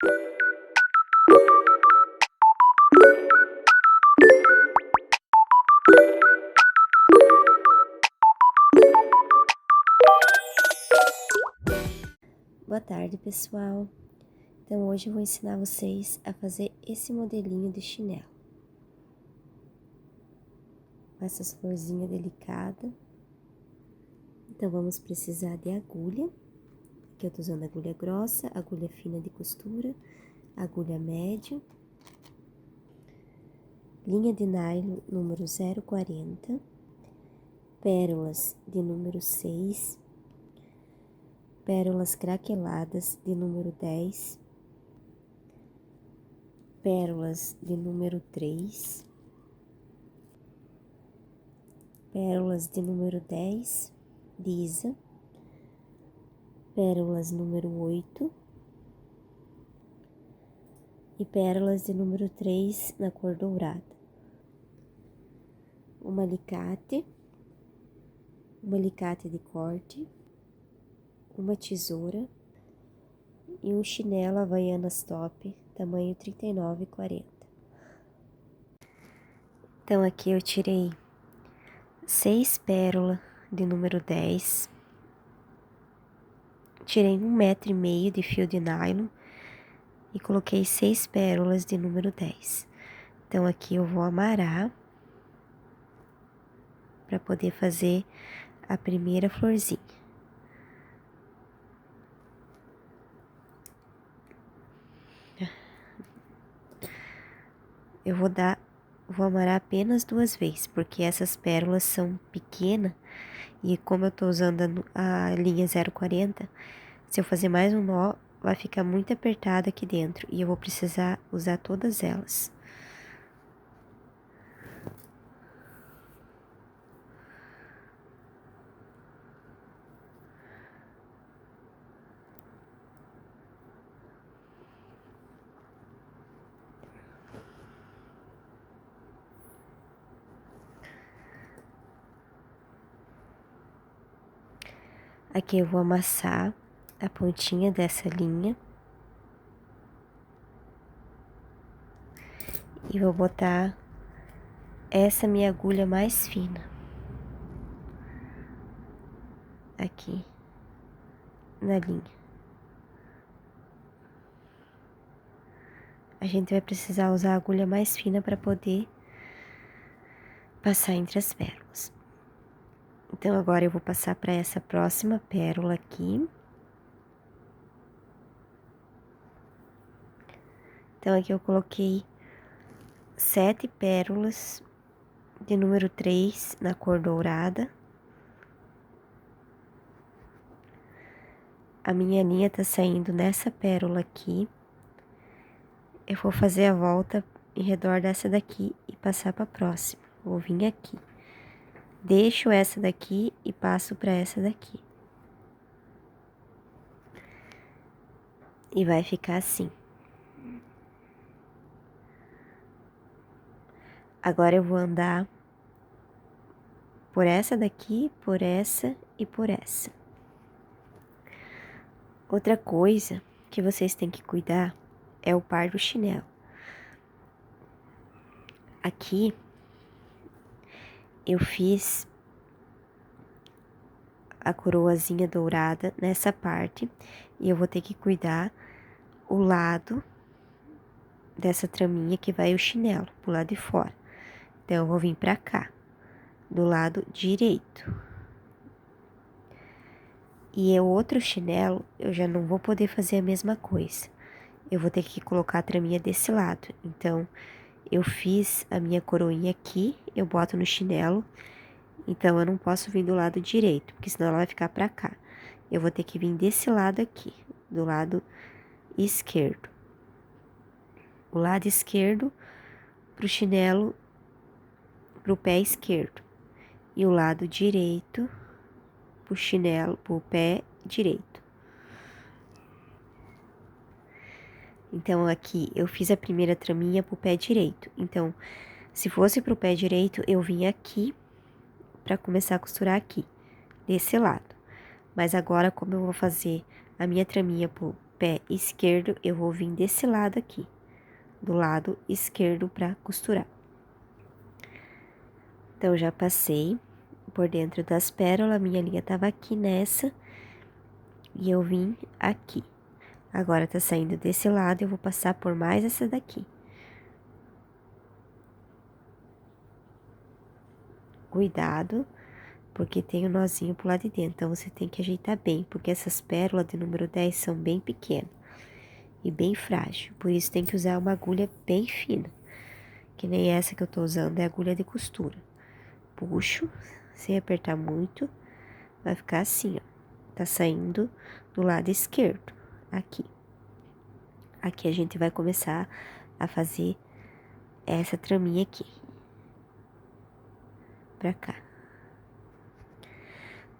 Boa tarde, pessoal! Então, hoje eu vou ensinar vocês a fazer esse modelinho de chinelo. Com essas florzinhas delicadas. Então, vamos precisar de agulha. Aqui eu tô usando agulha grossa, agulha fina de costura, agulha média. Linha de nylon número 0,40. Pérolas de número 6. Pérolas craqueladas de número 10. Pérolas de número 3. Pérolas de número 10, lisa. Pérolas número 8. E pérolas de número 3 na cor dourada. Um alicate de corte, uma tesoura e um chinelo Havaianas top, tamanho 39,40. Então, aqui eu tirei 6 pérolas de número 10, tirei 1,5 m de fio de nylon e coloquei 6 pérolas de número 10. Então, aqui eu vou amarar para poder fazer a primeira florzinha. Eu vou amarar apenas 2 vezes, porque essas pérolas são pequenas e como eu tô usando a linha 0,40, se eu fazer mais um nó, vai ficar muito apertado aqui dentro e eu vou precisar usar todas elas. Aqui eu vou amassar a pontinha dessa linha. E vou botar essa minha agulha mais fina. Aqui, na linha. A gente vai precisar usar a agulha mais fina para poder passar entre as pérolas. Então, agora eu vou passar para essa próxima pérola aqui. Então, aqui eu coloquei 7 pérolas de número 3 na cor dourada. A minha linha tá saindo nessa pérola aqui. Eu vou fazer a volta em redor dessa daqui e passar para a próxima. Vou vir aqui. Deixo essa daqui e passo para essa daqui. E vai ficar assim. Agora eu vou andar por essa daqui, por essa e por essa. Outra coisa que vocês têm que cuidar é o par do chinelo. Aqui eu fiz a coroazinha dourada nessa parte e eu vou ter que cuidar o lado dessa traminha que vai o chinelo, pro lado de fora. Então, eu vou vir pra cá, do lado direito. E o outro chinelo, eu já não vou poder fazer a mesma coisa. Eu vou ter que colocar a traminha desse lado. Então, eu fiz a minha coroinha aqui, eu boto no chinelo. Então, eu não posso vir do lado direito, porque senão ela vai ficar pra cá. Eu vou ter que vir desse lado aqui, do lado esquerdo. O lado esquerdo pro chinelo, pro pé esquerdo. E o lado direito pro chinelo, pro pé direito. Então, aqui, eu fiz a primeira traminha pro pé direito. Então, se fosse pro pé direito, eu vim aqui pra começar a costurar aqui, desse lado. Mas agora, como eu vou fazer a minha traminha pro pé esquerdo, eu vou vir desse lado aqui, do lado esquerdo pra costurar. Então, já passei por dentro das pérolas, minha linha tava aqui nessa, e eu vim aqui. Agora, tá saindo desse lado, eu vou passar por mais essa daqui. Cuidado, porque tem um nozinho pro lado de dentro, então você tem que ajeitar bem, porque essas pérolas de número 10 são bem pequenas e bem frágil, por isso tem que usar uma agulha bem fina, que nem essa que eu tô usando, é agulha de costura. Puxo, sem apertar muito, vai ficar assim, ó, tá saindo do lado esquerdo, aqui. Aqui a gente vai começar a fazer essa traminha aqui, pra cá.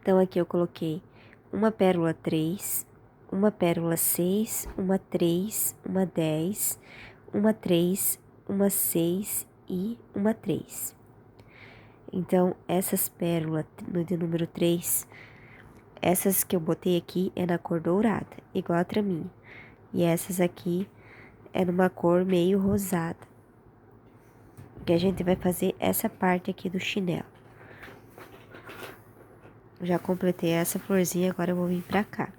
Então, aqui eu coloquei uma pérola 3, uma pérola 6, uma 3, uma 10, uma 3, uma 6 e uma 3. Então, essas pérolas de número 3, essas que eu botei aqui é na cor dourada, igual a traminha. E essas aqui é numa cor meio rosada. Que a gente vai fazer essa parte aqui do chinelo. Já completei essa florzinha, agora eu vou vir pra cá.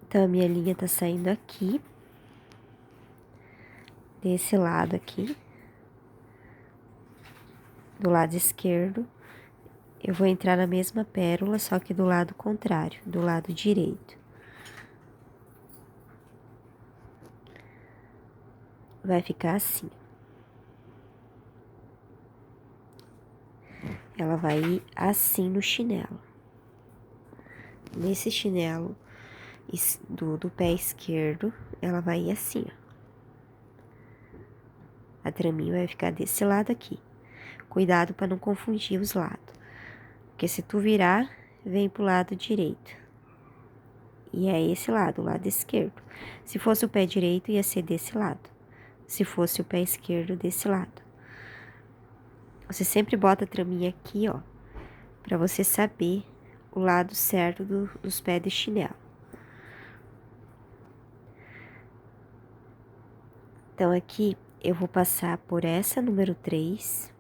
Então, a minha linha tá saindo aqui. Desse lado aqui. Do lado esquerdo. Eu vou entrar na mesma pérola, só que do lado contrário, do lado direito. Vai ficar assim. Ela vai ir assim no chinelo. Nesse chinelo do pé esquerdo, ela vai ir assim, ó. A traminha vai ficar desse lado aqui. Cuidado para não confundir os lados. Porque se tu virar, vem pro lado direito. E é esse lado, o lado esquerdo. Se fosse o pé direito, ia ser desse lado. Se fosse o pé esquerdo, desse lado. Você sempre bota a traminha aqui, ó, pra você saber o lado certo dos pés de chinelo. Então, aqui, eu vou passar por essa número 3.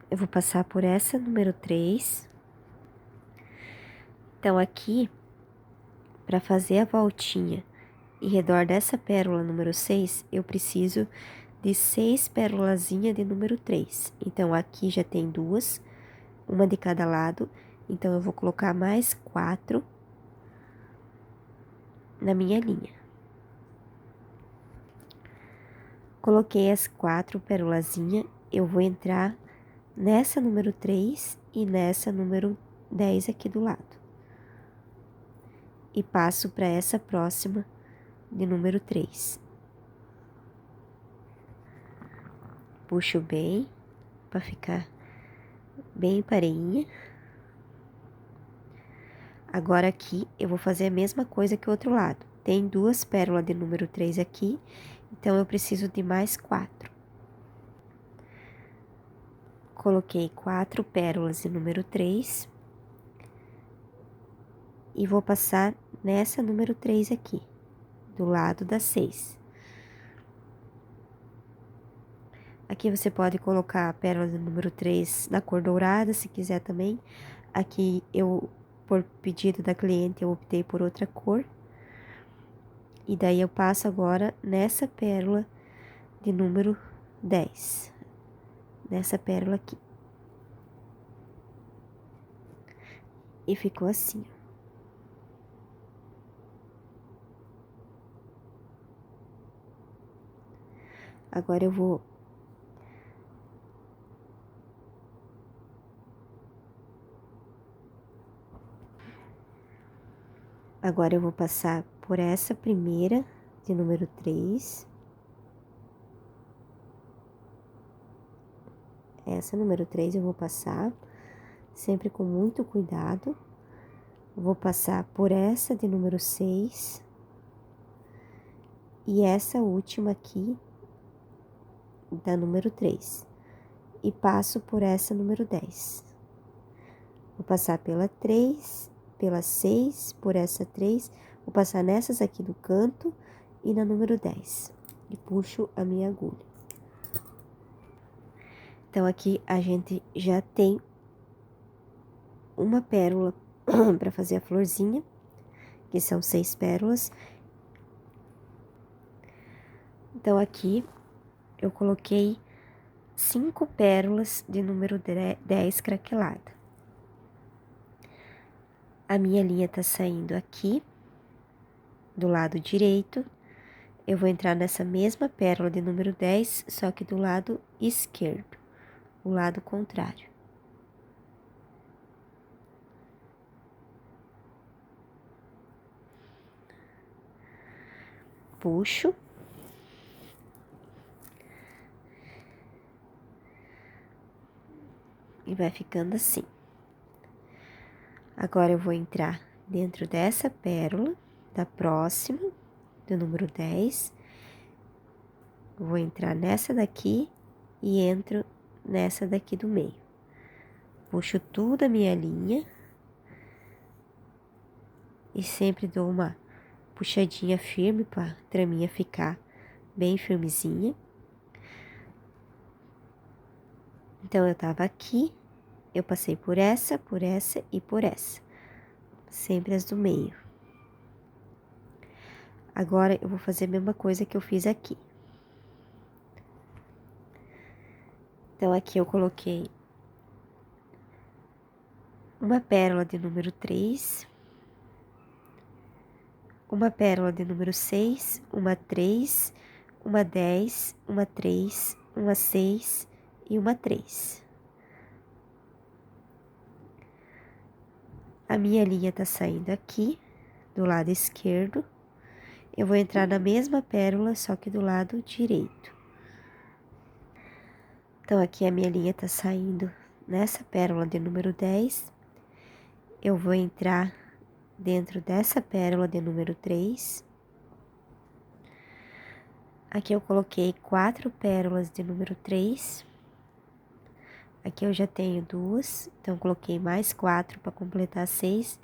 Eu vou passar por essa número 3. Então, aqui, pra fazer a voltinha em redor dessa pérola número 6, eu preciso de 6 pérolazinhas de número 3. Então, aqui já tem 2, uma de cada lado. Então, eu vou colocar mais 4 na minha linha. Coloquei as 4 pérolazinhas, eu vou entrar nessa número 3 e nessa número 10 aqui do lado. E passo para essa próxima de número 3. Puxo bem, para ficar bem pareinha. Agora aqui, eu vou fazer a mesma coisa que o outro lado. Tem 2 pérolas de número 3 aqui, então eu preciso de mais 4. Coloquei 4 pérolas de número 3. E vou passar nessa número 3 aqui, do lado da 6. Aqui você pode colocar a pérola do número 3 na cor dourada, se quiser também. Aqui eu, por pedido da cliente, eu optei por outra cor. E daí eu passo agora nessa pérola de número 10. Nessa pérola aqui. E ficou assim, ó. Agora eu vou passar por essa primeira de número 3. Essa número 3 eu vou passar, sempre com muito cuidado. Vou passar por essa de número 6. E essa última aqui, da número 3. E passo por essa número 10. Vou passar pela 3, pela 6, por essa 3, vou passar nessas aqui do canto e na número 10. E puxo a minha agulha. Então, aqui a gente já tem uma pérola para fazer a florzinha, que são 6 pérolas. Então, aqui eu coloquei 5 pérolas de número 10 craquelada. A minha linha tá saindo aqui, do lado direito. Eu vou entrar nessa mesma pérola de número 10, só que do lado esquerdo, o lado contrário. Puxo. E vai ficando assim. Agora, eu vou entrar dentro dessa pérola, da próxima, do número 10. Vou entrar nessa daqui e entro nessa daqui do meio. Puxo tudo a minha linha. E sempre dou uma puxadinha firme para a traminha ficar bem firmezinha. Então, eu tava aqui, eu passei por essa e por essa. Sempre as do meio. Agora, eu vou fazer a mesma coisa que eu fiz aqui. Então, aqui eu coloquei uma pérola de número 3, uma pérola de número 6, uma 3, uma 10, uma 3, uma 6 e uma 3. A minha linha tá saindo aqui, do lado esquerdo. Eu vou entrar na mesma pérola, só que do lado direito. Então, aqui a minha linha tá saindo nessa pérola de número 10. Eu vou entrar dentro dessa pérola de número 3. Aqui eu coloquei 4 pérolas de número 3. Aqui eu já tenho 2, então coloquei mais 4 para completar 6.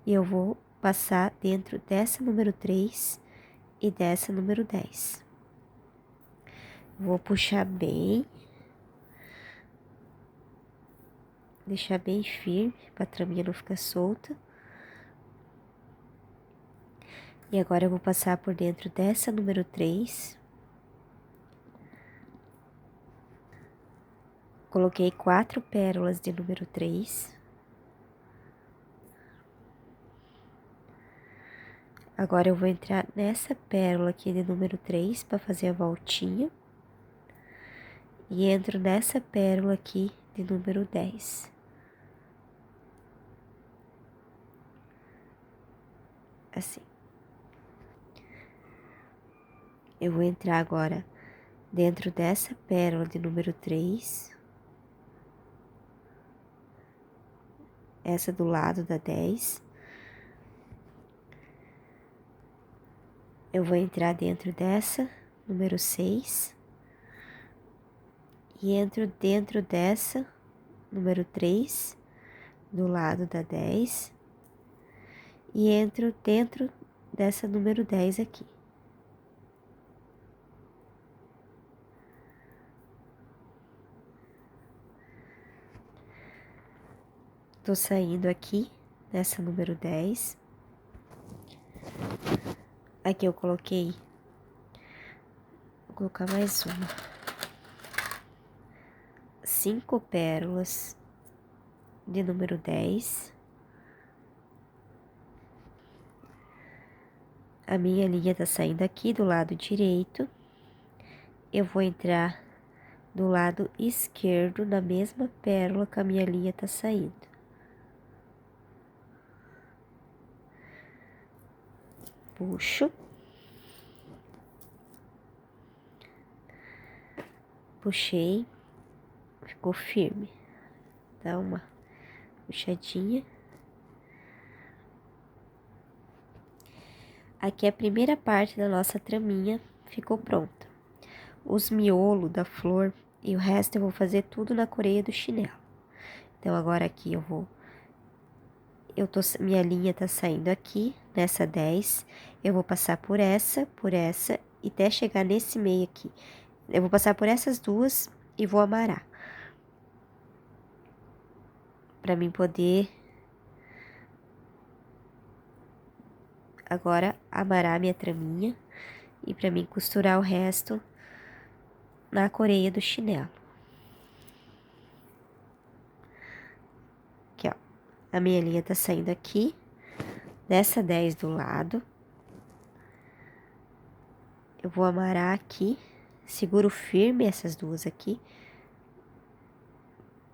E eu vou passar dentro dessa número 3 e dessa número 10. Vou puxar bem, deixar bem firme para a traminha não ficar solta. E agora eu vou passar por dentro dessa número 3. Coloquei 4 pérolas de número 3. Agora eu vou entrar nessa pérola aqui de número 3 para fazer a voltinha. E entro nessa pérola aqui de número 10. Assim. Eu vou entrar agora dentro dessa pérola de número 3. Essa do lado da 10. Eu vou entrar dentro dessa, número 6. E entro dentro dessa, número 3, do lado da 10. E entro dentro dessa número 10 aqui. Tô saindo aqui, nessa número 10. Aqui eu coloquei, vou colocar mais uma. 5 pérolas de número 10. A minha linha tá saindo aqui do lado direito. Eu vou entrar do lado esquerdo na mesma pérola que a minha linha tá saindo. Puxo. Puxei. Ficou firme. Dá uma puxadinha. Aqui a primeira parte da nossa traminha ficou pronta. Os miolos da flor e o resto eu vou fazer tudo na coreia do chinelo. Então, agora aqui eu vou minha linha tá saindo aqui, nessa 10. Eu vou passar por essa e até chegar nesse meio aqui. Eu vou passar por essas duas e vou amarar. Pra mim poder agora amarar minha traminha e pra mim costurar o resto na coreia do chinelo. Aqui, ó. A minha linha tá saindo aqui, nessa 10 do lado. Eu vou amarar aqui, seguro firme essas duas aqui.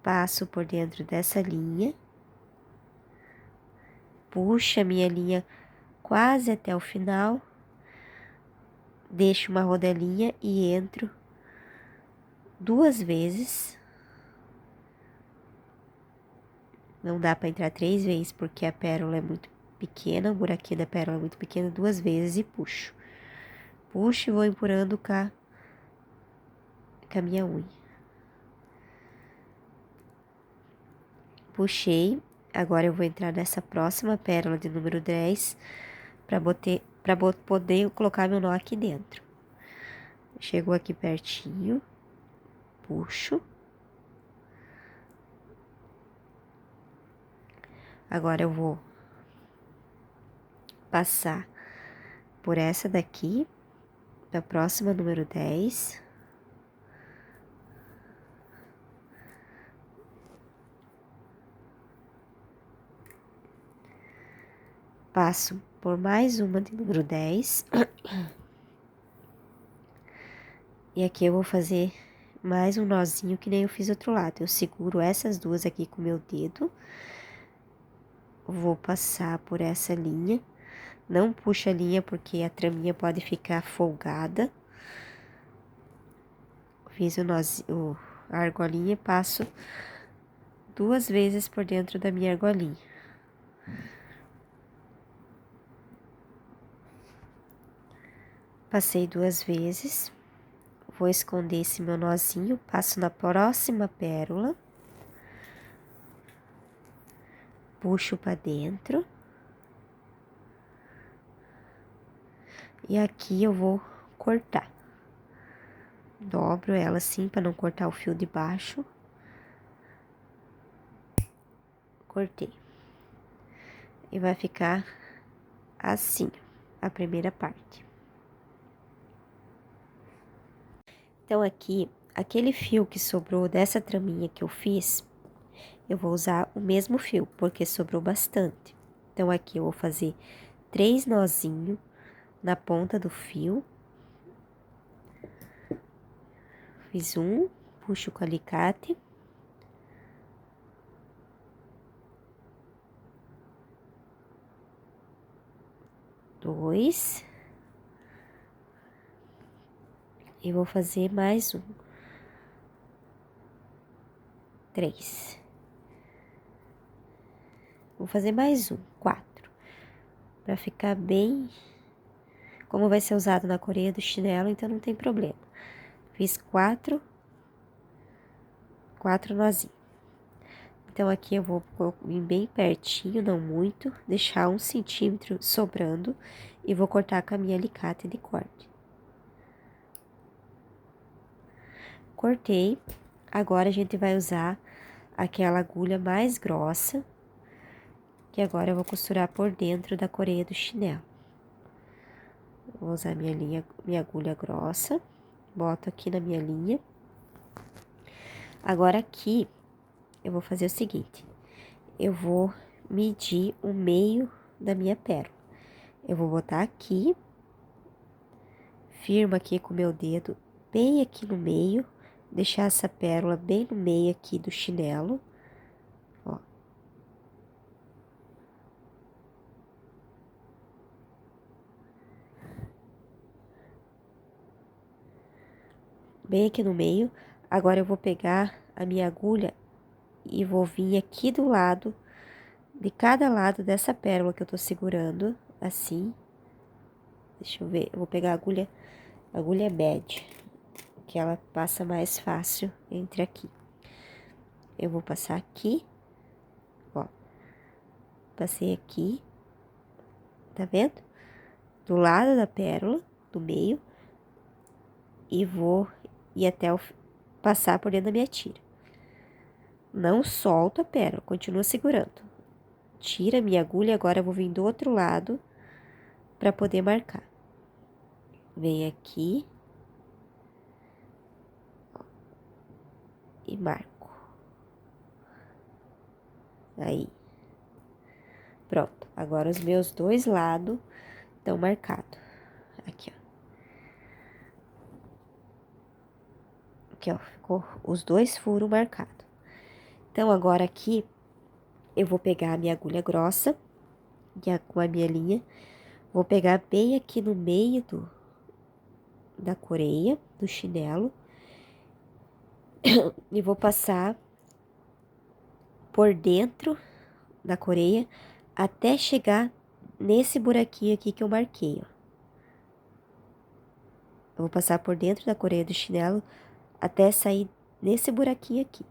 Passo por dentro dessa linha. Puxo a minha linha quase até o final. Deixo uma rodelinha e entro 2 vezes. Não dá para entrar 3 vezes porque a pérola é muito pequena, o buraquinho da pérola é muito pequeno. 2 vezes e puxo. Puxo e vou empurrando com a minha unha. Puxei. Agora eu vou entrar nessa próxima pérola de número 10 para poder colocar meu nó aqui dentro. Chegou aqui pertinho. Puxo. Agora eu vou passar por essa daqui, da próxima número 10. Passo por mais uma de número 10. E aqui eu vou fazer mais um nozinho que nem eu fiz do outro lado. Eu seguro essas duas aqui com o meu dedo. Vou passar por essa linha. Não puxa a linha porque a traminha pode ficar folgada. Fiz o nozinho, a argolinha e passo 2 vezes por dentro da minha argolinha. Passei 2 vezes. Vou esconder esse meu nozinho, passo na próxima pérola. Puxo pra dentro. E aqui eu vou cortar. Dobro ela assim para não cortar o fio de baixo. Cortei. E vai ficar assim, a primeira parte. Então aqui, aquele fio que sobrou dessa traminha que eu fiz, eu vou usar o mesmo fio, porque sobrou bastante. Então aqui eu vou fazer 3 nozinhos na ponta do fio. Fiz um, puxo com o alicate. Dois. E vou fazer mais um. 3. Vou fazer mais um, 4. Pra ficar bem... Como vai ser usado na coreia do chinelo, então não tem problema. Fiz 4 nozinhos. Então, aqui eu vou vir bem pertinho, não muito, deixar 1 centímetro sobrando e vou cortar com a minha alicate de corte. Cortei. Agora, a gente vai usar aquela agulha mais grossa, que agora eu vou costurar por dentro da coreia do chinelo. Vou usar minha agulha grossa, boto aqui na minha linha. Agora, aqui, eu vou fazer o seguinte, eu vou medir o meio da minha pérola. Eu vou botar aqui, firmo aqui com o meu dedo, bem aqui no meio, deixar essa pérola bem no meio aqui do chinelo, ó. Bem aqui no meio. Agora eu vou pegar a minha agulha e vou vir aqui do lado, de cada lado dessa pérola que eu tô segurando, assim. Deixa eu ver, eu vou pegar a agulha média, que ela passa mais fácil entre aqui. Eu vou passar aqui, ó. Passei aqui, tá vendo? Do lado da pérola, do meio, e vou ir até passar por dentro da minha tira. Não solto a pérola, continua segurando. Tira a minha agulha, agora eu vou vir do outro lado para poder marcar. Vem aqui e marco. Aí. Pronto. Agora os meus dois lados estão marcados. Aqui, ó. Aqui, ó. Ficou os dois furos marcados. Então, agora aqui, eu vou pegar a minha agulha grossa, com a minha linha. Vou pegar bem aqui no meio da coreia, do chinelo. E vou passar por dentro da coreia até chegar nesse buraquinho aqui que eu marquei, ó. Eu vou passar por dentro da coreia do chinelo até sair nesse buraquinho aqui.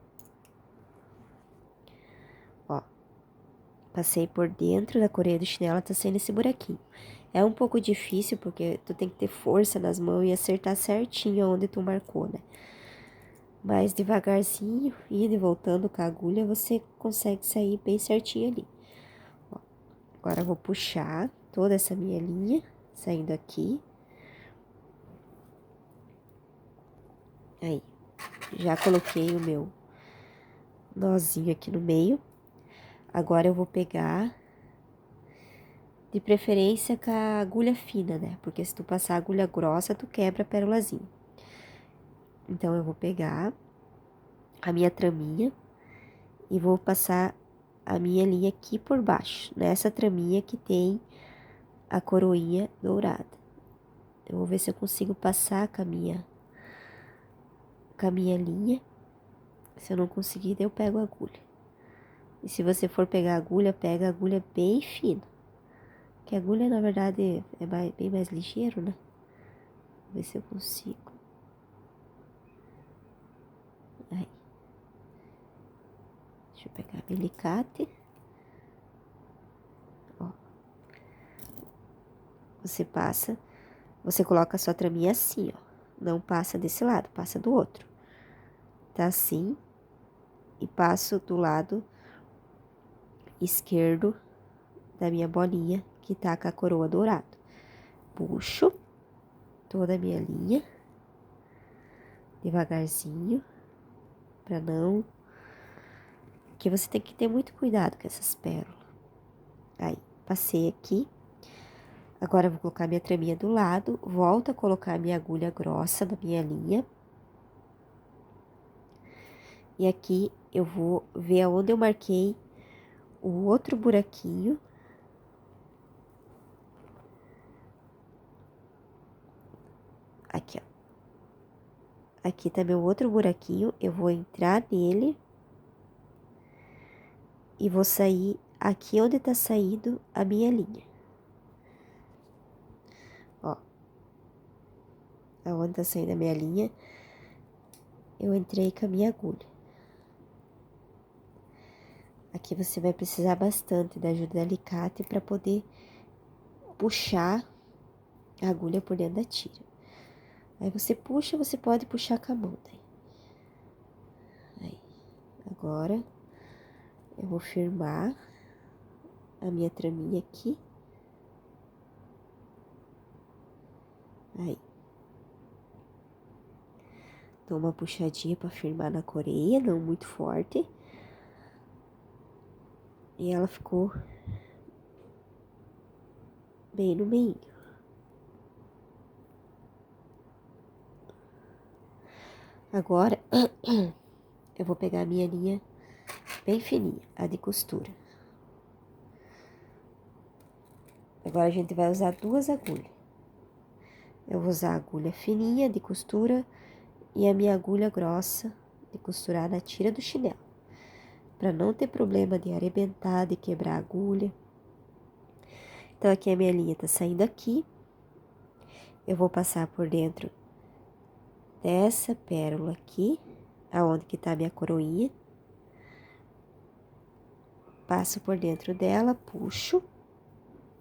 Ó, passei por dentro da coreia do chinelo até sair nesse buraquinho. É um pouco difícil porque tu tem que ter força nas mãos e acertar certinho onde tu marcou, né? Mas devagarzinho, indo e voltando com a agulha, você consegue sair bem certinho ali. Ó, agora eu vou puxar toda essa minha linha, saindo aqui. Aí, já coloquei o meu nozinho aqui no meio. Agora eu vou pegar, de preferência com a agulha fina, né? Porque se tu passar a agulha grossa, tu quebra a pérolazinha. Então, eu vou pegar a minha traminha e vou passar a minha linha aqui por baixo, nessa traminha que tem a coroinha dourada. Eu vou ver se eu consigo passar com a minha linha. Se eu não conseguir, daí eu pego a agulha. E se você for pegar a agulha, pega a agulha bem fina. Que a agulha, na verdade, é bem mais ligeiro, né? Vou ver se eu consigo. Aí. Deixa eu pegar meu alicate. Ó. Você coloca a sua traminha assim, ó. Não passa desse lado, passa do outro. Tá assim. E passo do lado esquerdo da minha bolinha, que tá com a coroa dourada. Puxo toda a minha linha, devagarzinho, pra não... Porque você tem que ter muito cuidado com essas pérolas. Aí, passei aqui. Agora, eu vou colocar minha traminha do lado, volto a colocar minha agulha grossa na minha linha. E aqui, eu vou ver aonde eu marquei o outro buraquinho. Aqui, ó. Aqui tá meu outro buraquinho, eu vou entrar nele. E vou sair aqui onde tá saindo a minha linha. Ó. Aonde tá saindo a minha linha, eu entrei com a minha agulha. Aqui você vai precisar bastante da ajuda do alicate para poder puxar a agulha por dentro da tira. Aí você puxa, você pode puxar com a mão, daí. Aí, agora eu vou firmar a minha traminha aqui. Aí. Dou uma puxadinha para firmar na coreia, não muito forte. E ela ficou bem no meio. Agora, eu vou pegar a minha linha bem fininha, a de costura. Agora, a gente vai usar duas agulhas. Eu vou usar a agulha fininha de costura e a minha agulha grossa de costurar na tira do chinelo. Para não ter problema de arrebentar, de quebrar a agulha. Então, aqui a minha linha tá saindo aqui. Eu vou passar por dentro dessa pérola aqui, aonde que tá a minha coroinha. Passo por dentro dela, puxo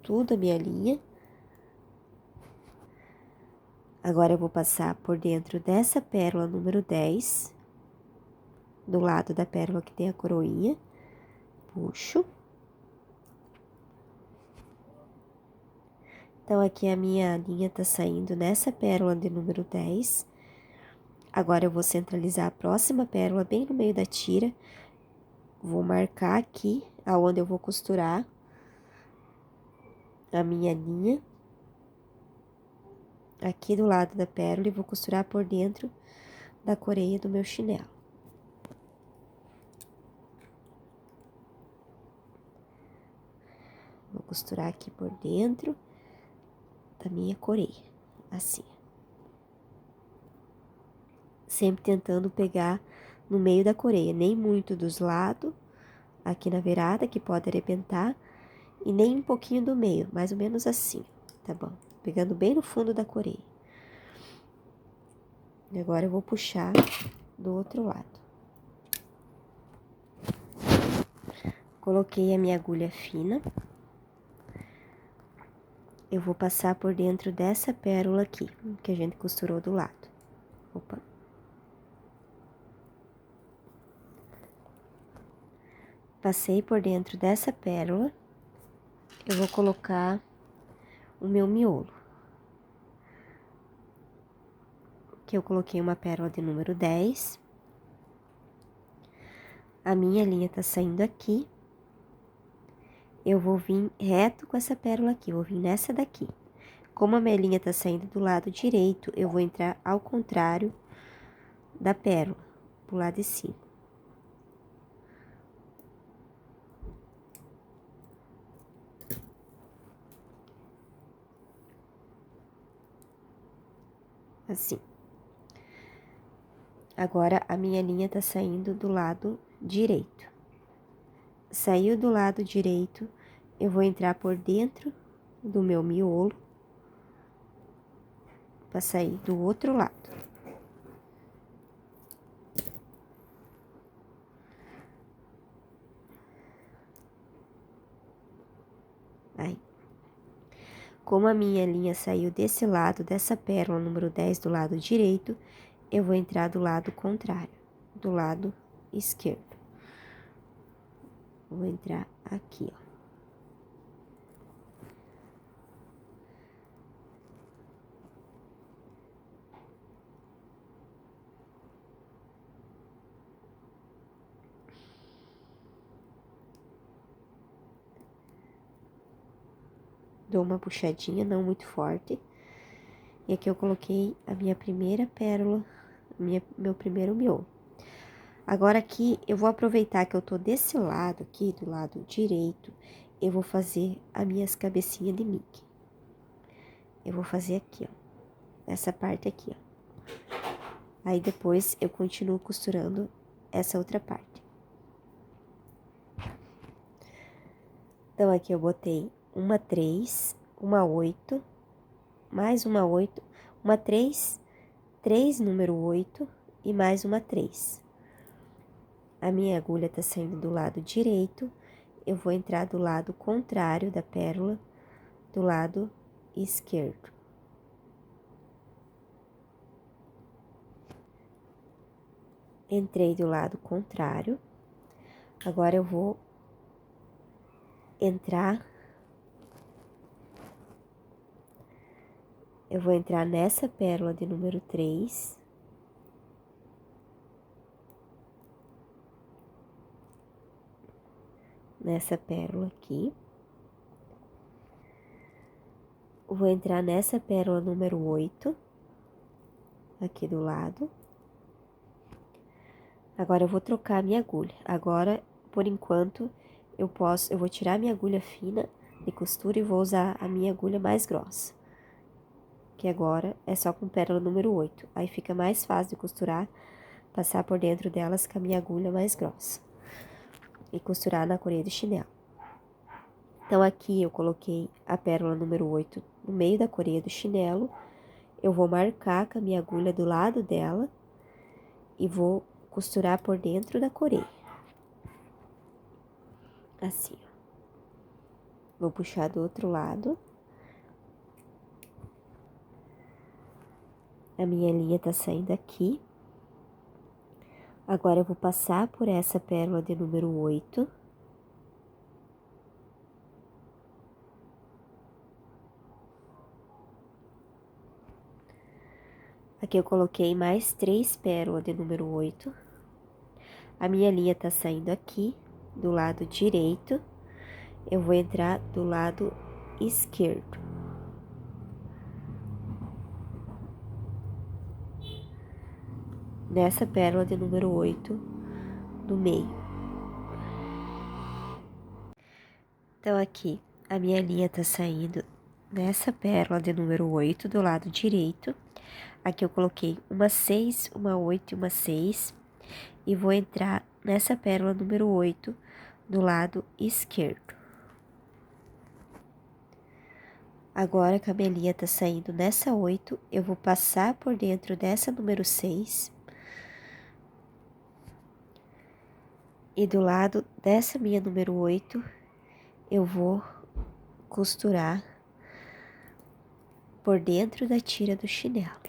tudo a minha linha. Agora eu vou passar por dentro dessa pérola número 10, do lado da pérola que tem a coroinha, puxo. Então, aqui a minha linha tá saindo nessa pérola de número 10. Agora, eu vou centralizar a próxima pérola bem no meio da tira. Vou marcar aqui, aonde eu vou costurar a minha linha. Aqui do lado da pérola e vou costurar por dentro da coreia do meu chinelo. Vou costurar aqui por dentro da minha coreia, assim. Sempre tentando pegar no meio da coreia, nem muito dos lados, aqui na virada, que pode arrebentar, e nem um pouquinho do meio, mais ou menos assim, tá bom? Pegando bem no fundo da coreia. E agora eu vou puxar do outro lado. Coloquei a minha agulha fina. Eu vou passar por dentro dessa pérola aqui, que a gente costurou do lado. Opa. Passei por dentro dessa pérola. Eu vou colocar o meu miolo. Que eu coloquei uma pérola de número 10. A minha linha tá saindo aqui. Eu vou vir reto com essa pérola aqui, eu vou vir nessa daqui. Como a minha linha tá saindo do lado direito, eu vou entrar ao contrário da pérola, pro lado de cima. Assim. Agora, a minha linha tá saindo do lado direito. Saiu do lado direito, eu vou entrar por dentro do meu miolo para sair do outro lado. Aí. Como a minha linha saiu desse lado, dessa pérola número 10 do lado direito, eu vou entrar do lado contrário, do lado esquerdo. Vou entrar aqui, ó. Dou uma puxadinha, não muito forte. E aqui eu coloquei a minha primeira pérola, meu primeiro miolo. Agora aqui, eu vou aproveitar que eu tô desse lado aqui, do lado direito, eu vou fazer as minhas cabecinhas de Mickey. Eu vou fazer aqui, ó, essa parte aqui, ó. Aí depois eu continuo costurando essa outra parte. Então, aqui eu botei uma 3, uma 8, mais uma 8, uma 3, 3 número 8 e mais uma 3. A minha agulha tá saindo do lado direito, eu vou entrar do lado contrário da pérola, do lado esquerdo. Entrei do lado contrário, agora eu vou entrar nessa pérola de número 3. Nessa pérola aqui. Vou entrar nessa pérola número 8, aqui do lado. Agora, eu vou trocar a minha agulha. Agora, por enquanto, eu vou tirar minha agulha fina de costura e vou usar a minha agulha mais grossa. Que agora é só com pérola número 8. Aí fica mais fácil de costurar, passar por dentro delas com a minha agulha mais grossa. E costurar na coreia do chinelo. Então, aqui eu coloquei a pérola número 8 no meio da coreia do chinelo. Eu vou marcar com a minha agulha do lado dela e vou costurar por dentro da coreia. assim, ó. Vou puxar do outro lado. A minha linha tá saindo aqui. Agora eu vou passar por essa pérola de número 8. Aqui eu coloquei mais 3 pérolas de número 8. A minha linha tá saindo aqui, do lado direito. Eu vou entrar do lado esquerdo. Nessa pérola de número 8 do meio. Então, aqui, a minha linha tá saindo nessa pérola de número 8 do lado direito. Aqui eu coloquei uma 6, uma 8 e uma 6. E vou entrar nessa pérola número 8 do lado esquerdo. Agora que a minha linha tá saindo nessa 8, eu vou passar por dentro dessa número 6. E do lado dessa minha número 8, eu vou costurar por dentro da tira do chinelo.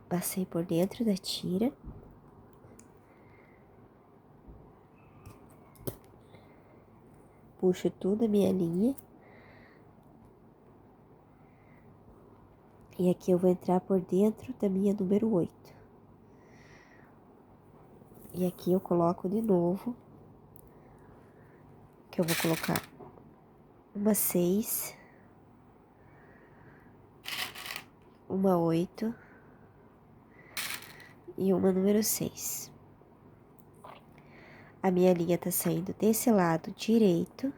Passei por dentro da tira. Puxo toda a minha linha. E aqui eu vou entrar por dentro da minha número 8. E aqui eu coloco de novo, que eu vou colocar uma 6, uma 8 e uma número 6. A minha linha tá saindo desse lado direito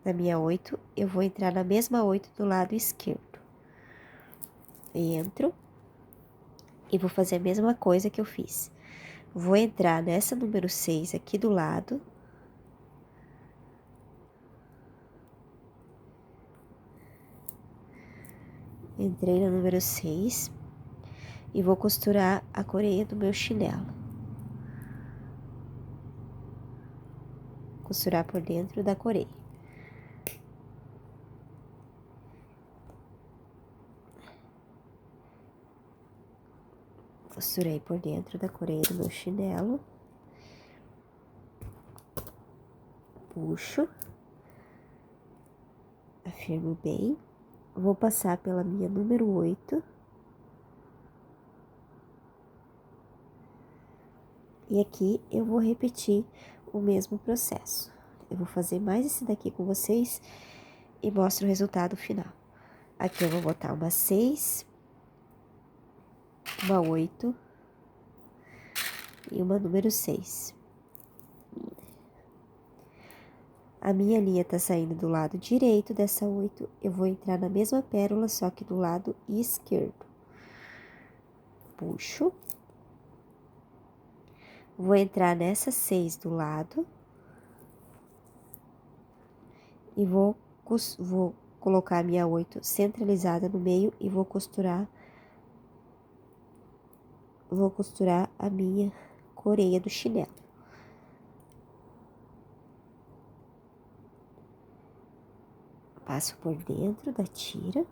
da minha 8, eu vou entrar na mesma 8 do lado esquerdo. Entro e vou fazer a mesma coisa que eu fiz. Vou entrar nessa número 6 aqui do lado. Entrei na número 6 e vou costurar a coreia do meu chinelo. Costurar por dentro da coreia. Costurei por dentro da coreia do meu chinelo. Puxo. Afirmo bem. Vou passar pela minha número 8. E aqui eu vou repetir o mesmo processo. Eu vou fazer mais esse daqui com vocês e mostro o resultado final. Aqui eu vou botar uma 6, uma 8 e uma número 6. A minha linha tá saindo do lado direito dessa 8, eu vou entrar na mesma pérola, só que do lado esquerdo. Puxo. Vou entrar nessa 6 do lado. E vou colocar a minha 8 centralizada no meio e vou costurar a minha coreia do chinelo. Passo por dentro da tira.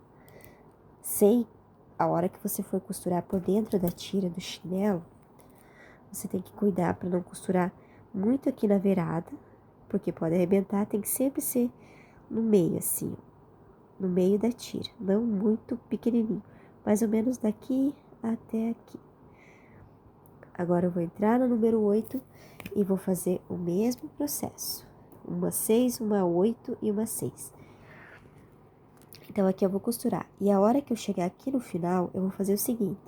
A hora que você for costurar por dentro da tira do chinelo, você tem que cuidar para não costurar muito aqui na beirada, porque pode arrebentar, tem que sempre ser no meio assim, no meio da tira, não muito pequenininho, mais ou menos daqui até aqui. Agora eu vou entrar no número 8 e vou fazer o mesmo processo. Uma 6, uma 8 e uma 6. Então, aqui eu vou costurar. E a hora que eu chegar aqui no final, eu vou fazer o seguinte.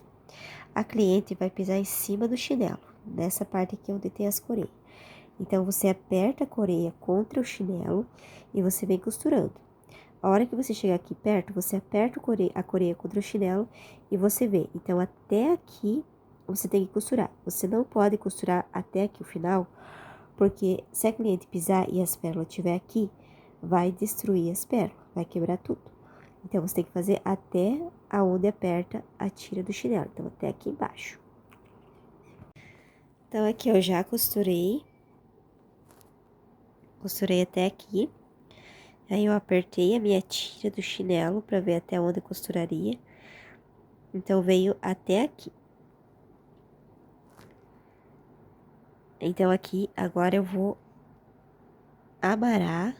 A cliente vai pisar em cima do chinelo, nessa parte aqui onde tem as coreias. Então, você aperta a coreia contra o chinelo e você vem costurando. A hora que você chegar aqui perto, você aperta a coreia contra o chinelo e você vê. Então, até aqui, você tem que costurar. Você não pode costurar até aqui o final, porque se a cliente pisar e as pérolas estiver aqui, vai destruir as pérolas, vai quebrar tudo. Então, você tem que fazer até aonde aperta a tira do chinelo. Então, até aqui embaixo. Então, aqui eu já costurei. Costurei até aqui. Aí, eu apertei a minha tira do chinelo pra ver até onde eu costuraria. Então, veio até aqui. Então, aqui, agora eu vou amarar,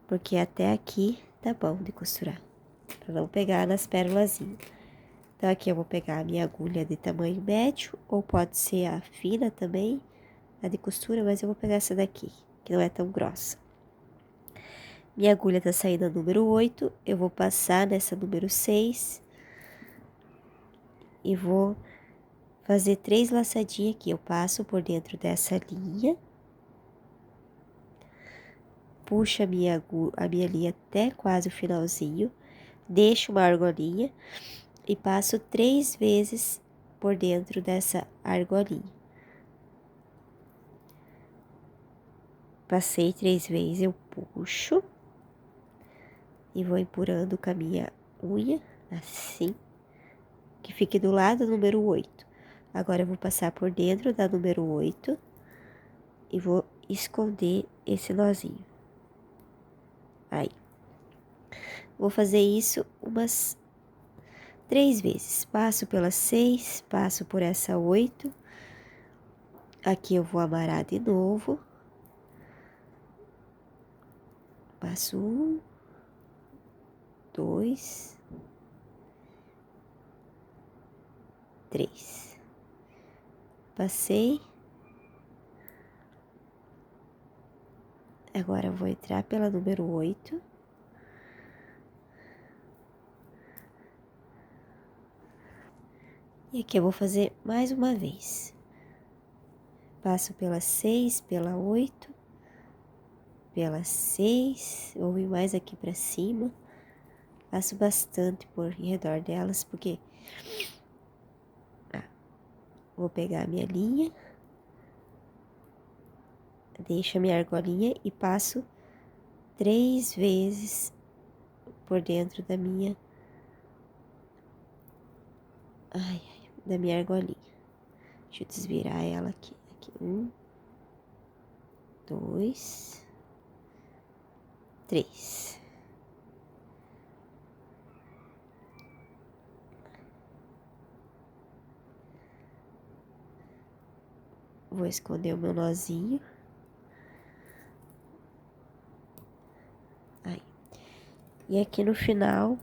porque até aqui tá bom de costurar. Pra não pegar nas pérolazinhas. Então, aqui eu vou pegar a minha agulha de tamanho médio, ou pode ser a fina também, a de costura, mas eu vou pegar essa daqui, que não é tão grossa. Minha agulha tá saindo a número 8, eu vou passar nessa número 6 e vou fazer 3 laçadinhas aqui. Eu passo por dentro dessa linha, puxo a minha linha até quase o finalzinho, deixo uma argolinha e passo 3 vezes por dentro dessa argolinha. Passei 3 vezes, eu puxo e vou empurrando com a minha unha, assim, que fique do lado do número 8. Agora, eu vou passar por dentro da número 8 e vou esconder esse nozinho. Aí. Vou fazer isso umas 3 vezes. Passo pela 6, passo por essa 8. Aqui eu vou amarar de novo. Passo 1, 2, 3. Passei. Agora eu vou entrar pela número 8. E aqui eu vou fazer mais uma vez. Passo pela 6, pela 8, pela 6, vou vir mais aqui pra cima. Passo bastante por em redor delas, porque vou pegar a minha linha, deixo a minha argolinha e passo 3 vezes por dentro da minha, da minha argolinha. Deixa eu desvirar ela aqui. 1, 2, 3. Vou esconder o meu nozinho. Aí. E aqui no final,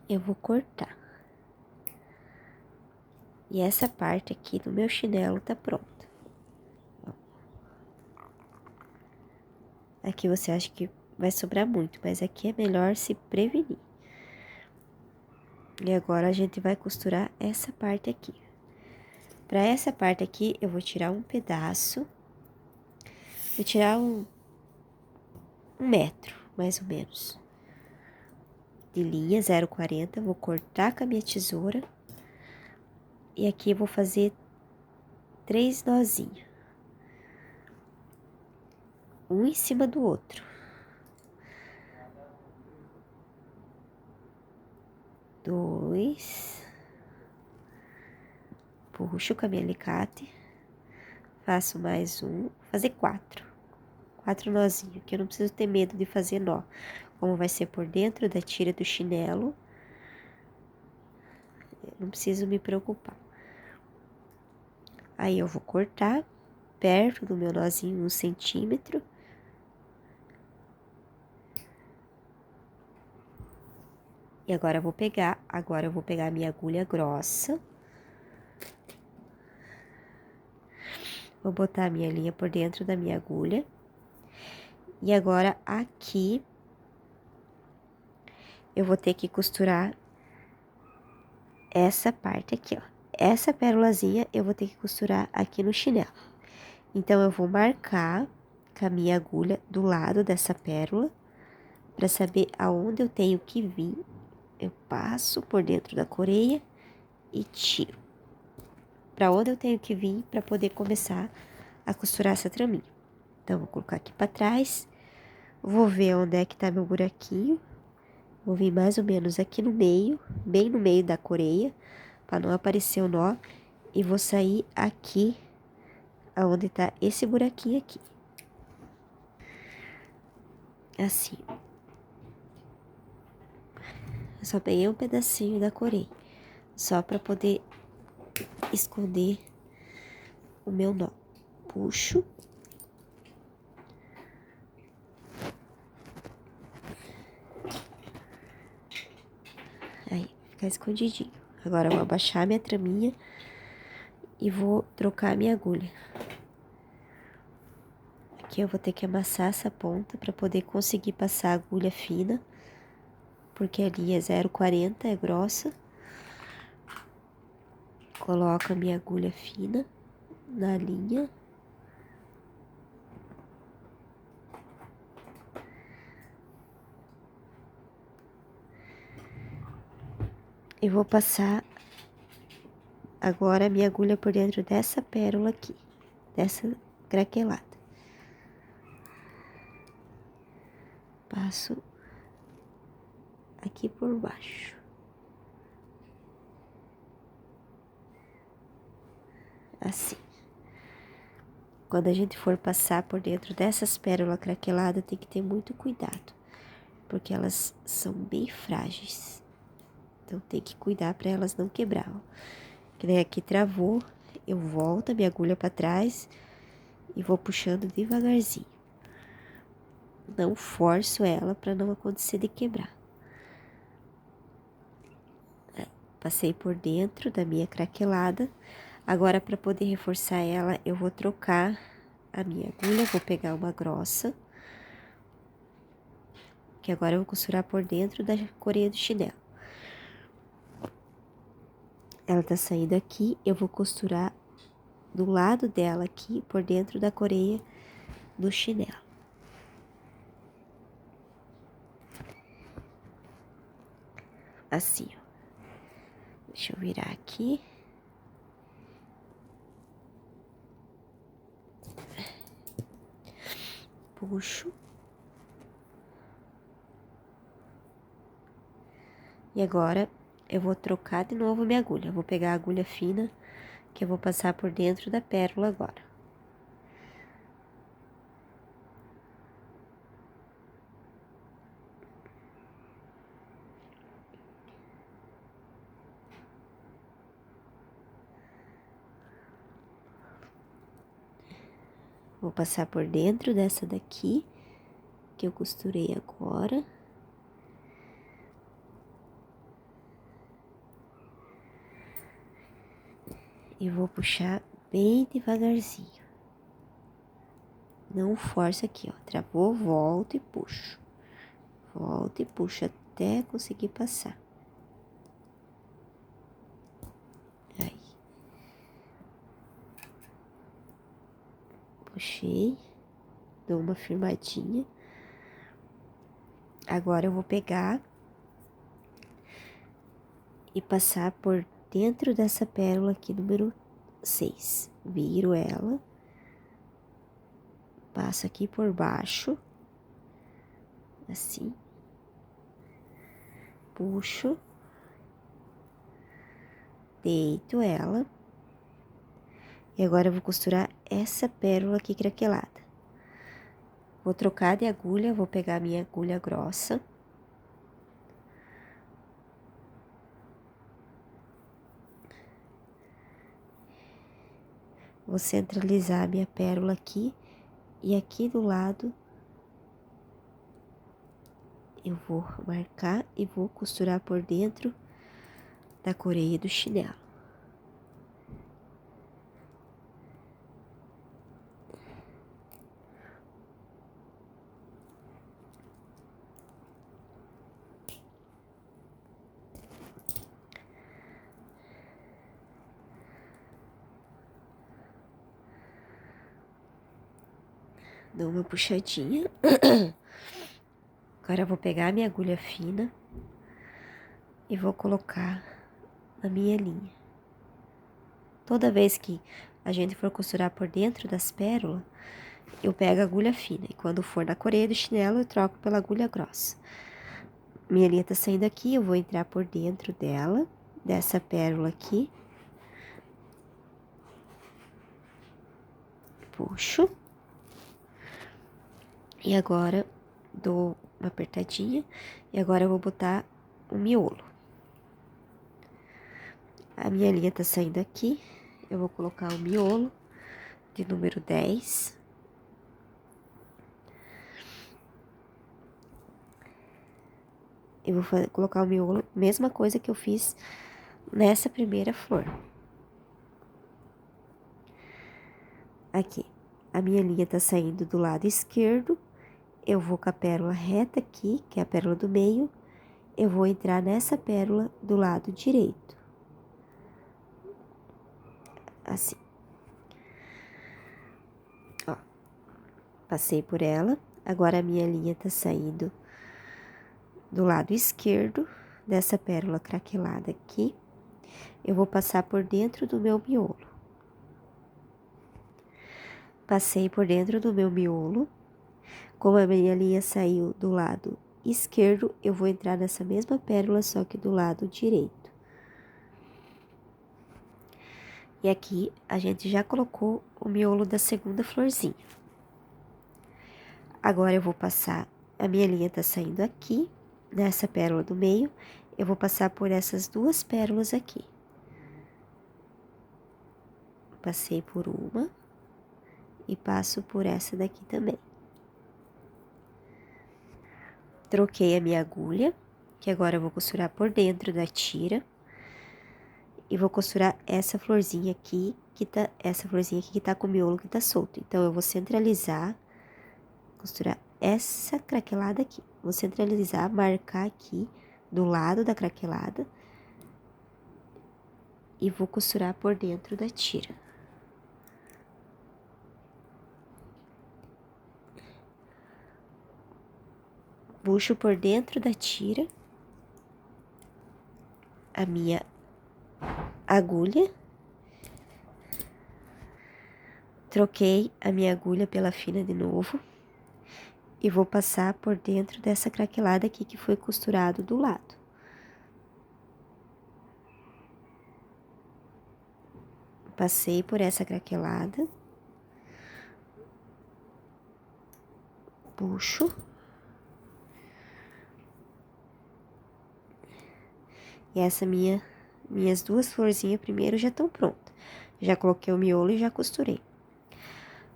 eu vou cortar. E essa parte aqui do meu chinelo tá pronta. Aqui você acha que vai sobrar muito, mas aqui é melhor se prevenir. E agora a gente vai costurar essa parte aqui. Para essa parte aqui, eu vou tirar um pedaço. Vou tirar um metro, mais ou menos, de linha 0,40. Vou cortar com a minha tesoura. E aqui eu vou fazer 3 nozinhos. Um em cima do outro. 2. Puxo com a minha alicate. Faço mais um. Vou fazer 4. 4 nozinhos, que eu não preciso ter medo de fazer nó. Como vai ser por dentro da tira do chinelo, eu não preciso me preocupar. Aí eu vou cortar perto do meu nozinho 1 centímetro. E agora eu vou pegar a minha agulha grossa. Vou botar a minha linha por dentro da minha agulha. E agora aqui eu vou ter que costurar essa parte aqui, ó. Essa pérolazinha eu vou ter que costurar aqui no chinelo. Então, eu vou marcar com a minha agulha do lado dessa pérola, para saber aonde eu tenho que vir. Eu passo por dentro da coreia e tiro. Para onde eu tenho que vir para poder começar a costurar essa traminha. Então, vou colocar aqui para trás, vou ver onde é que tá meu buraquinho. Vou vir mais ou menos aqui no meio, bem no meio da coreia, para não aparecer o nó. E vou sair aqui, aonde tá esse buraquinho aqui. Assim. Eu só peguei um pedacinho da coreia, só para poder esconder o meu nó. Puxo. Aí, fica escondidinho. Agora eu vou abaixar minha traminha e vou trocar minha agulha. Aqui eu vou ter que amassar essa ponta para poder conseguir passar a agulha fina, porque a linha é 0,40, é grossa. Coloco a minha agulha fina na linha. E vou passar agora a minha agulha por dentro dessa pérola aqui, dessa craquelada. Passo aqui por baixo. Assim. Quando a gente for passar por dentro dessas pérolas craqueladas, tem que ter muito cuidado, porque elas são bem frágeis. Então tem que cuidar para elas não quebrar, ó. Que nem aqui travou, eu volto a minha agulha para trás e vou puxando devagarzinho. Não forço ela para não acontecer de quebrar. Passei por dentro da minha craquelada. Agora, para poder reforçar ela, eu vou trocar a minha agulha, vou pegar uma grossa, que agora eu vou costurar por dentro da coreia do chinelo. Ela tá saindo aqui, eu vou costurar do lado dela aqui, por dentro da coreia do chinelo. Assim, ó. Deixa eu virar aqui. Puxo. E agora, eu vou trocar de novo minha agulha. Eu vou pegar a agulha fina, que eu vou passar por dentro da pérola agora. Vou passar por dentro dessa daqui, que eu costurei agora. E vou puxar bem devagarzinho. Não força aqui, ó. Travou, volta e puxo. Volta e puxo até conseguir passar. Aí. Puxei. Dou uma firmadinha. Agora eu vou pegar e passar por dentro dessa pérola aqui, número 6. Viro ela. Passo aqui por baixo. Assim. Puxo. Deito ela. E agora eu vou costurar essa pérola aqui craquelada. Vou trocar de agulha, vou pegar a minha agulha grossa. Vou centralizar a minha pérola aqui. E aqui do lado, eu vou marcar e vou costurar por dentro da coreia do chinelo. Dou uma puxadinha. Agora eu vou pegar a minha agulha fina e vou colocar na minha linha. Toda vez que a gente for costurar por dentro das pérolas, eu pego a agulha fina. E quando for na coreia do chinelo, eu troco pela agulha grossa. Minha linha tá saindo aqui, eu vou entrar por dentro dela, dessa pérola aqui. Puxo. E agora, dou uma apertadinha. E agora eu vou botar o miolo. A minha linha tá saindo aqui. Eu vou colocar o miolo de número 10. Eu vou colocar o miolo, mesma coisa que eu fiz nessa primeira flor. Aqui, a minha linha tá saindo do lado esquerdo. Eu vou com a pérola reta aqui, que é a pérola do meio. Eu vou entrar nessa pérola do lado direito. Assim. Ó, passei por ela. Agora a minha linha tá saindo do lado esquerdo dessa pérola craquelada aqui. Eu vou passar por dentro do meu miolo. Passei por dentro do meu miolo. Como a minha linha saiu do lado esquerdo, eu vou entrar nessa mesma pérola, só que do lado direito. E aqui a gente já colocou o miolo da segunda florzinha. Agora eu vou passar, a minha linha tá saindo aqui, nessa pérola do meio, eu vou passar por essas duas pérolas aqui. Passei por uma e passo por essa daqui também. Troquei a minha agulha, que agora eu vou costurar por dentro da tira. E vou costurar essa florzinha aqui, que tá com o miolo que tá solto. Então, eu vou centralizar, costurar essa craquelada aqui. Vou centralizar, marcar aqui do lado da craquelada. E vou costurar por dentro da tira. Puxo por dentro da tira a minha agulha. Troquei a minha agulha pela fina de novo. E vou passar por dentro dessa craquelada aqui que foi costurado do lado. Passei por essa craquelada. Puxo. E essa minhas duas florzinhas primeiro já estão prontas. Já coloquei o miolo e já costurei.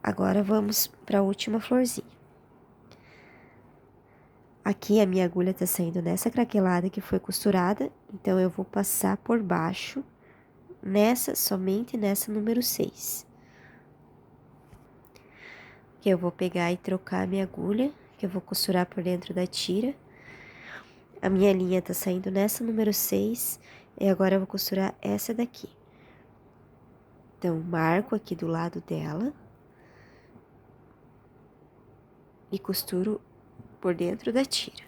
Agora, vamos para a última florzinha. Aqui a minha agulha tá saindo nessa craquelada que foi costurada, então eu vou passar por baixo, somente nessa número 6. Que eu vou pegar e trocar a minha agulha, que eu vou costurar por dentro da tira. A minha linha tá saindo nessa número 6, e agora eu vou costurar essa daqui. Então, marco aqui do lado dela e costuro por dentro da tira.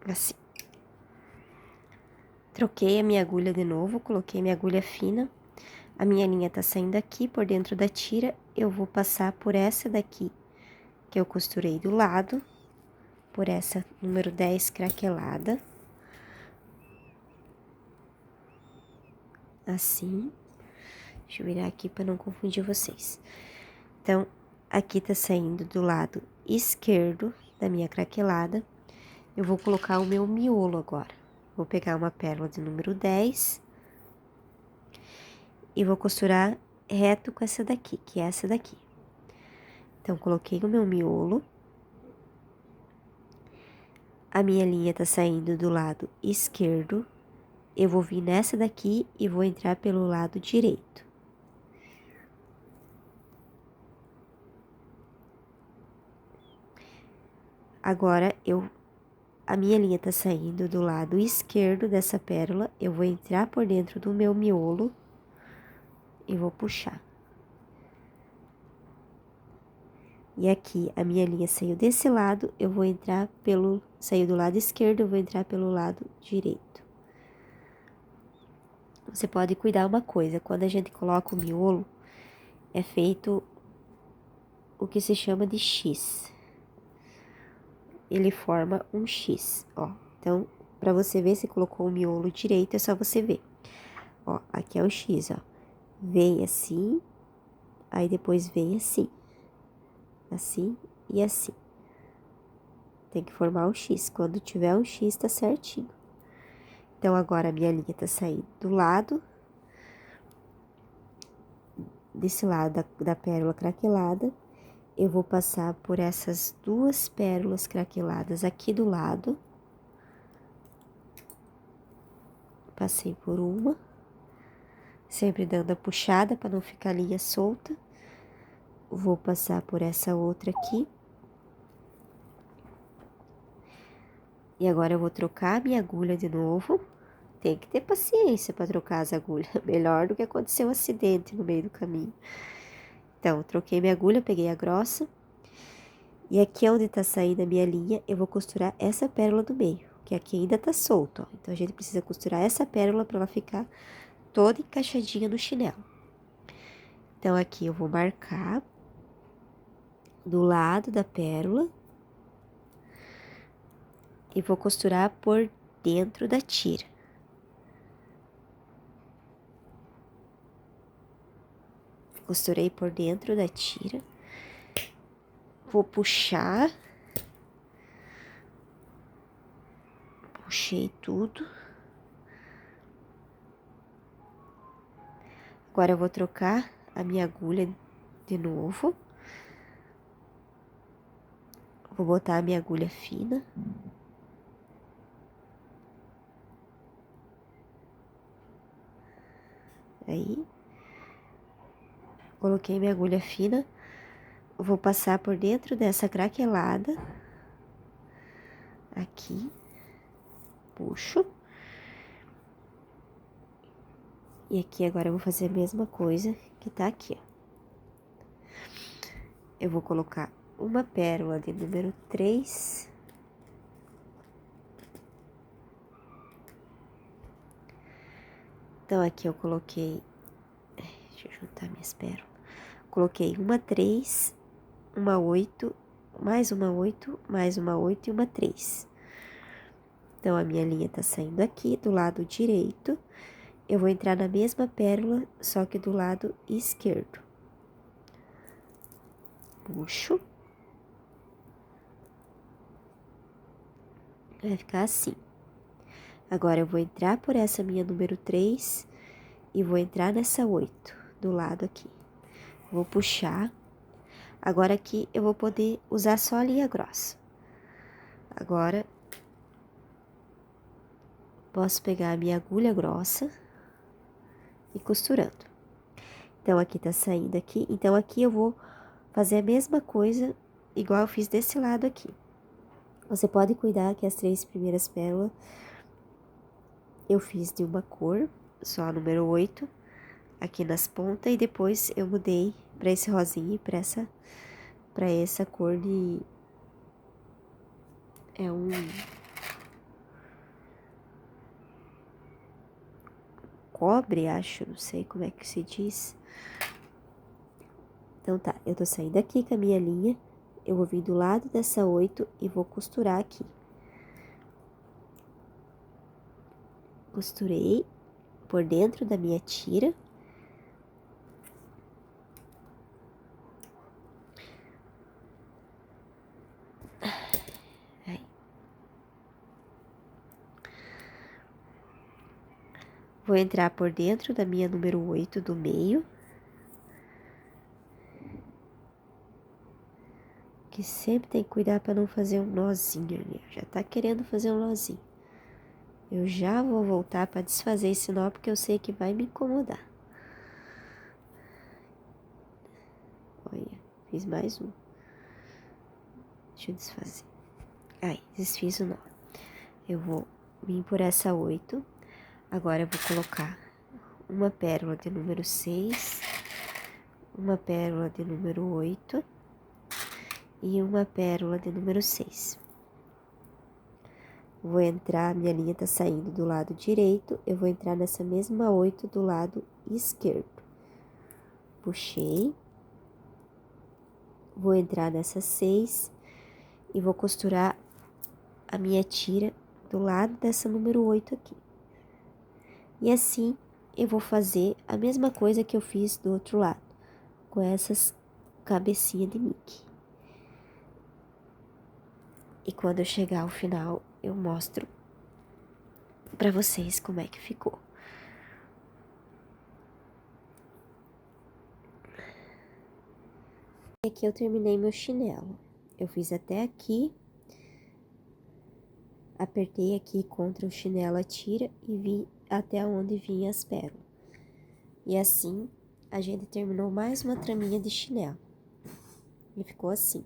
Assim. Troquei a minha agulha de novo, coloquei minha agulha fina. A minha linha tá saindo aqui por dentro da tira, eu vou passar por essa daqui, que eu costurei do lado, por essa número 10 craquelada. Assim. Deixa eu virar aqui para não confundir vocês. Então, aqui tá saindo do lado esquerdo da minha craquelada. Eu vou colocar o meu miolo agora. Vou pegar uma pérola de número 10 e vou costurar reto com essa daqui, que é essa daqui. Então, coloquei o meu miolo. A minha linha tá saindo do lado esquerdo. Eu vou vir nessa daqui e vou entrar pelo lado direito. Agora, a minha linha tá saindo do lado esquerdo dessa pérola. Eu vou entrar por dentro do meu miolo e vou puxar. E aqui, a minha linha saiu desse lado, eu vou entrar saiu do lado esquerdo, eu vou entrar pelo lado direito. Você pode cuidar uma coisa, quando a gente coloca o miolo, é feito o que se chama de X. Ele forma um X, ó. Então, pra você ver se colocou o miolo direito, é só você ver. Ó, aqui é o X, ó. Vem assim, aí depois vem assim. Assim e assim. Tem que formar um X. Quando tiver um X, tá certinho. Então, agora a minha linha tá saindo do lado. Desse lado da pérola craquelada. Eu vou passar por essas duas pérolas craqueladas aqui do lado. Passei por uma. Sempre dando a puxada para não ficar a linha solta. Vou passar por essa outra aqui. E agora eu vou trocar a minha agulha de novo. Tem que ter paciência para trocar as agulhas. Melhor do que acontecer um acidente no meio do caminho. Então, troquei minha agulha, peguei a grossa. E aqui onde tá saindo a minha linha, eu vou costurar essa pérola do meio. Que aqui ainda tá solto, ó. Então, a gente precisa costurar essa pérola para ela ficar toda encaixadinha no chinelo. Então, aqui eu vou marcar do lado da pérola. E vou costurar por dentro da tira. Costurei por dentro da tira. Vou puxar. Puxei tudo. Agora eu vou trocar a minha agulha de novo. Vou botar a minha agulha fina. Aí. Coloquei minha agulha fina. Vou passar por dentro dessa craquelada. Aqui. Puxo. E aqui agora eu vou fazer a mesma coisa que tá aqui, ó. Eu vou colocar uma pérola de número 3. Então, aqui eu coloquei... Deixa eu juntar minhas pérolas. Coloquei uma 3, uma 8, mais uma 8, mais uma 8 e uma 3. Então, a minha linha tá saindo aqui do lado direito. Eu vou entrar na mesma pérola, só que do lado esquerdo. Puxo. Vai ficar assim. Agora, eu vou entrar por essa minha número 3 e vou entrar nessa 8, do lado aqui. Vou puxar. Agora, aqui, eu vou poder usar só a linha grossa. Agora, posso pegar a minha agulha grossa e costurando. Então, aqui tá saindo aqui. Então, aqui eu vou fazer a mesma coisa, igual eu fiz desse lado aqui. Você pode cuidar que as 3 primeiras pérolas eu fiz de uma cor, só a número 8, aqui nas pontas. E depois eu mudei pra esse rosinha e pra essa cor de... É um... cobre, acho, não sei como é que se diz. Então tá, eu tô saindo aqui com a minha linha, eu vou vir do lado dessa 8 e vou costurar aqui. Costurei por dentro da minha tira. Aí. Vou entrar por dentro da minha número 8 do meio. Que sempre tem que cuidar para não fazer um nozinho ali. Já tá querendo fazer um nozinho. Eu já vou voltar para desfazer esse nó, porque eu sei que vai me incomodar. Olha, fiz mais um. Deixa eu desfazer. Aí, desfiz o nó. Eu vou vir por essa 8. Agora eu vou colocar uma pérola de número 6, uma pérola de número 8 e uma pérola de número 6. Vou entrar, minha linha tá saindo do lado direito, eu vou entrar nessa mesma 8 do lado esquerdo. Puxei. Vou entrar nessa 6 e vou costurar a minha tira do lado dessa número 8 aqui. E assim eu vou fazer a mesma coisa que eu fiz do outro lado, com essas cabecinhas de Mickey. E quando eu chegar ao final, eu mostro pra vocês como é que ficou. E aqui eu terminei meu chinelo. Eu fiz até aqui, apertei aqui contra o chinelo a tira e vim até onde vinha as pérolas. E assim, a gente terminou mais uma traminha de chinelo. E ficou assim.